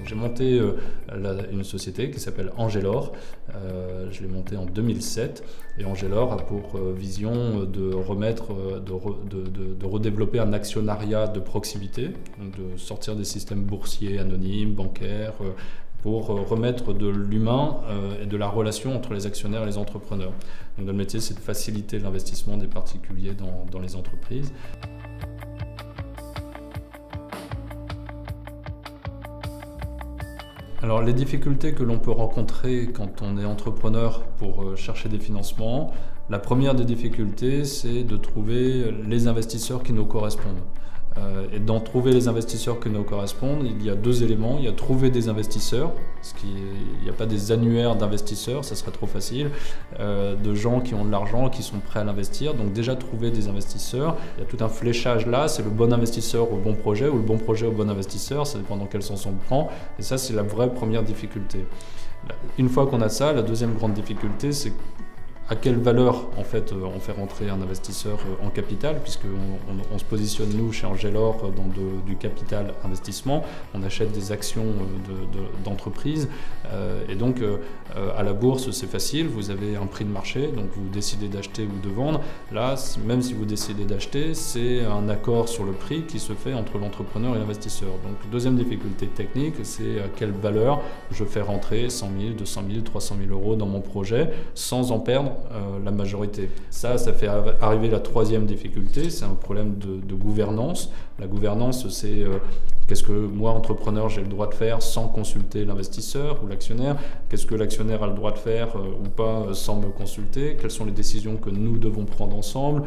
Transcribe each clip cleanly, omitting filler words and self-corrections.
J'ai monté une société qui s'appelle Angelor. Je l'ai montée en 2007 et Angelor a pour vision de redévelopper un actionnariat de proximité, donc de sortir des systèmes boursiers, anonymes, bancaires, pour remettre de l'humain et de la relation entre les actionnaires et les entrepreneurs. Donc, notre métier, c'est de faciliter l'investissement des particuliers dans les entreprises. Alors, les difficultés que l'on peut rencontrer quand on est entrepreneur pour chercher des financements, la première des difficultés, c'est de trouver les investisseurs qui nous correspondent. Et d'en trouver les investisseurs qui nous correspondent, il y a deux éléments. Il y a trouver des investisseurs, il n'y a pas des annuaires d'investisseurs, ça serait trop facile, de gens qui ont de l'argent, qui sont prêts à l'investir. Donc déjà trouver des investisseurs, il y a tout un fléchage là, c'est le bon investisseur au bon projet ou le bon projet au bon investisseur, ça dépend dans quel sens on le prend. Et ça, c'est la vraie première difficulté. Une fois qu'on a ça, la deuxième grande difficulté, c'est à quelle valeur en fait on fait rentrer un investisseur en capital, puisqu'on se positionne nous chez Angelor dans du capital investissement, on achète des actions d'entreprise et donc à la bourse c'est facile, vous avez un prix de marché, donc vous décidez d'acheter ou de vendre. Là, même si vous décidez d'acheter, c'est un accord sur le prix qui se fait entre l'entrepreneur et l'investisseur. Donc deuxième difficulté technique, c'est à quelle valeur je fais rentrer 100 000, 200 000, 300 000 euros dans mon projet sans en perdre la majorité. Ça fait arriver la troisième difficulté, c'est un problème de gouvernance. La gouvernance, c'est qu'est-ce que moi, entrepreneur, j'ai le droit de faire sans consulter l'investisseur ou l'actionnaire? Qu'est-ce que l'actionnaire a le droit de faire ou pas sans me consulter? Quelles sont les décisions que nous devons prendre ensemble?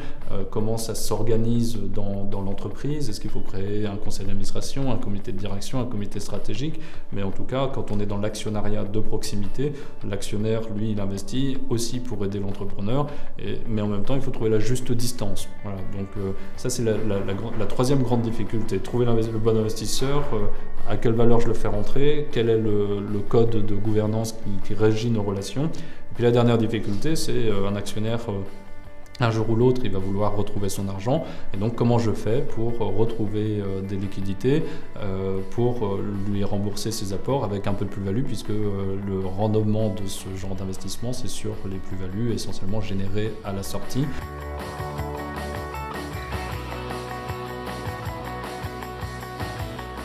Comment ça s'organise dans l'entreprise? Est-ce qu'il faut créer un conseil d'administration, un comité de direction, un comité stratégique? Mais en tout cas, quand on est dans l'actionnariat de proximité, l'actionnaire, lui, il investit aussi pour aider l'entrepreneur, mais en même temps, il faut trouver la juste distance. Voilà. Donc ça, c'est la troisième grande difficulté. Trouver le bon investisseur, à quelle valeur je le fais rentrer, quel est le code de gouvernance qui régit nos relations. Et puis la dernière difficulté, c'est un actionnaire, un jour ou l'autre, il va vouloir retrouver son argent. Et donc comment je fais pour retrouver des liquidités, pour lui rembourser ses apports avec un peu de plus-value, puisque le rendement de ce genre d'investissement, c'est sur les plus-values essentiellement générées à la sortie.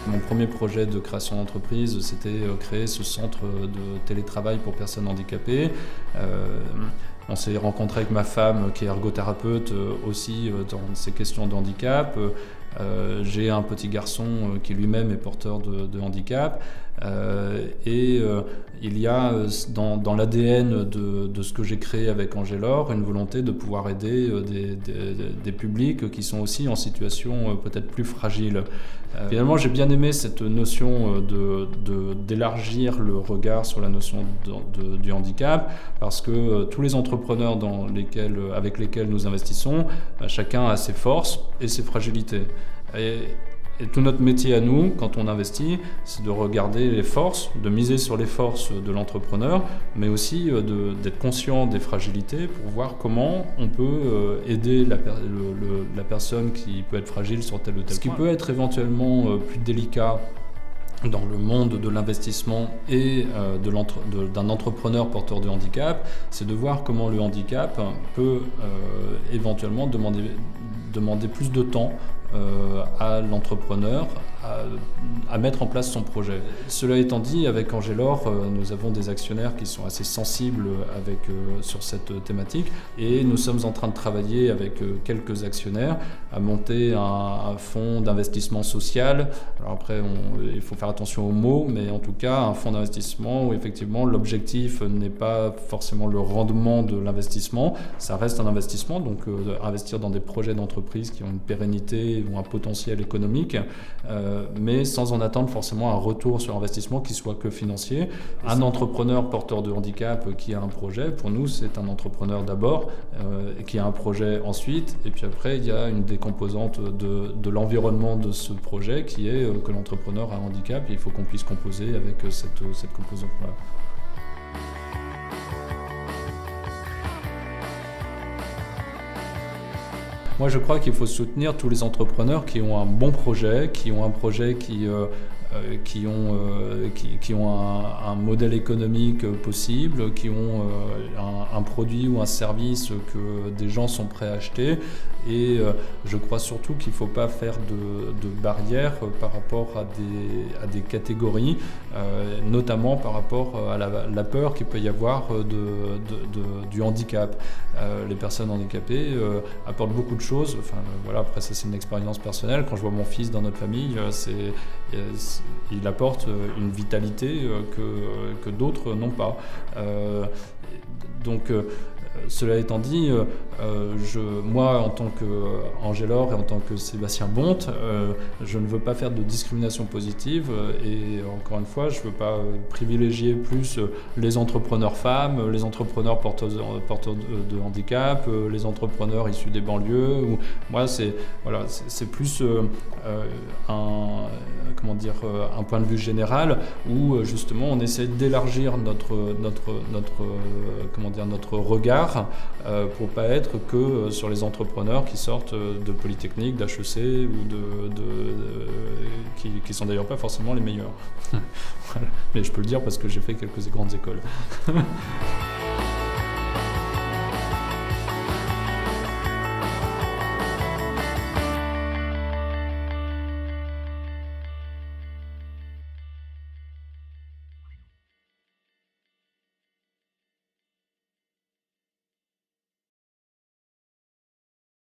Mon premier projet de création d'entreprise, c'était créer ce centre de télétravail pour personnes handicapées. On s'est rencontré avec ma femme qui est ergothérapeute aussi dans ces questions de handicap. J'ai un petit garçon qui lui-même est porteur de handicap. Il y a dans l'ADN de ce que j'ai créé avec Angelor une volonté de pouvoir aider des publics qui sont aussi en situation peut-être plus fragile. Finalement, j'ai bien aimé cette notion d'élargir le regard sur la notion du handicap, parce que tous les entrepreneurs avec lesquels nous investissons, chacun a ses forces et ses fragilités. Et tout notre métier à nous, quand on investit, c'est de regarder les forces, de miser sur les forces de l'entrepreneur, mais aussi d'être conscient des fragilités pour voir comment on peut aider la personne qui peut être fragile sur tel ou tel point. Ce qui peut être éventuellement plus délicat dans le monde de l'investissement et d'un entrepreneur porteur de handicap, c'est de voir comment le handicap peut éventuellement demander plus de temps à l'entrepreneur à mettre en place son projet. Cela étant dit, avec Angelor, nous avons des actionnaires qui sont assez sensibles sur cette thématique et nous sommes en train de travailler avec quelques actionnaires à monter un fonds d'investissement social. Alors après, il faut faire attention aux mots, mais en tout cas, un fonds d'investissement où effectivement l'objectif n'est pas forcément le rendement de l'investissement, ça reste un investissement, donc investir dans des projets d'entreprise qui ont une pérennité ou un potentiel économique, mais sans en attendre forcément un retour sur investissement qui soit que financier. Un entrepreneur porteur de handicap qui a un projet, pour nous c'est un entrepreneur d'abord, qui a un projet ensuite, et puis après il y a une des composantes de l'environnement de ce projet qui est que l'entrepreneur a un handicap et il faut qu'on puisse composer avec cette composante-là. Moi, je crois qu'il faut soutenir tous les entrepreneurs qui ont un bon projet, qui ont un projet qui ont un modèle économique possible, qui ont un produit ou un service que des gens sont prêts à acheter. Et je crois surtout qu'il ne faut pas faire de barrières par rapport à des catégories, notamment par rapport à la peur qu'il peut y avoir du handicap. Les personnes handicapées apportent beaucoup de choses. Enfin, voilà, après ça c'est une expérience personnelle. Quand je vois mon fils dans notre famille, il apporte une vitalité que d'autres n'ont pas. Cela étant dit, moi en tant qu'Angélor et en tant que Sébastien Bonte, je ne veux pas faire de discrimination positive et encore une fois, je ne veux pas privilégier plus les entrepreneurs femmes, les entrepreneurs porteurs de handicap, les entrepreneurs issus des banlieues. Moi, c'est plus un point de vue général où justement on essaie d'élargir notre regard pour pas être que sur les entrepreneurs qui sortent de Polytechnique, d'HEC ou qui sont d'ailleurs pas forcément les meilleurs. Voilà. Mais je peux le dire parce que j'ai fait quelques grandes écoles.